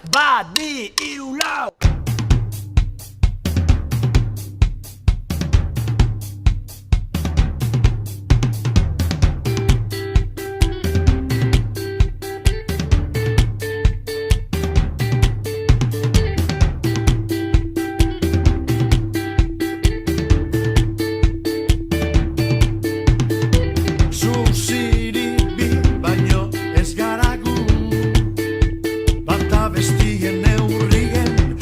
Bat, bi, hiru, lau. Bata bestien neurrien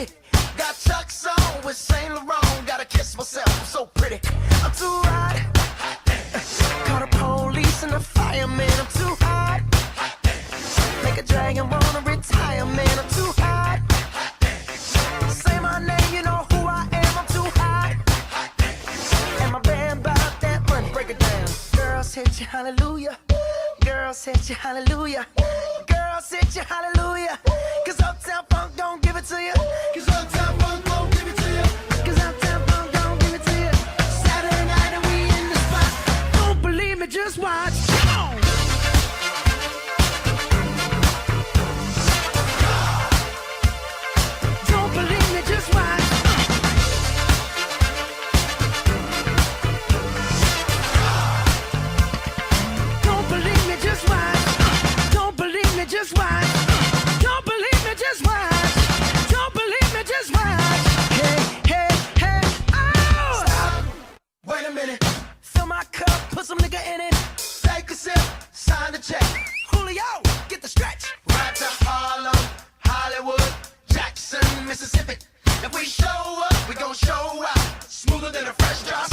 with it. Got Chuck's on with Saint Laurent. Gotta kiss myself, I'm so pretty. I'm too hot. Call the police and the fireman. I'm too hot. Make a dragon wanna retire, man. I'm too hot. Say my name, you know who I am. I'm too hot. And my band bought that money. Break it down. Girls hit you, hallelujah. Girls hit you, hallelujah. Girls hit you, hallelujah. Cause Uptown Funk don't give it to you. Cause Uptown Funk don't give it to you. Cause Uptown Funk don't give it to you. Saturday night and we in the spot. Don't believe me, just watch. Come on. Don't believe me, just watch. Don't believe me, just watch. Don't believe me, just watch. Don't believe me, just watch. Don't believe me, just watch. Hey, hey, hey, oh! Stop. Wait a minute. Fill my cup, put some nigga in it. Take a sip, sign the check. Julio, get the stretch. Right to Harlem, Hollywood, Jackson, Mississippi. If we show up, we gon' show out. Smoother than a fresh drop.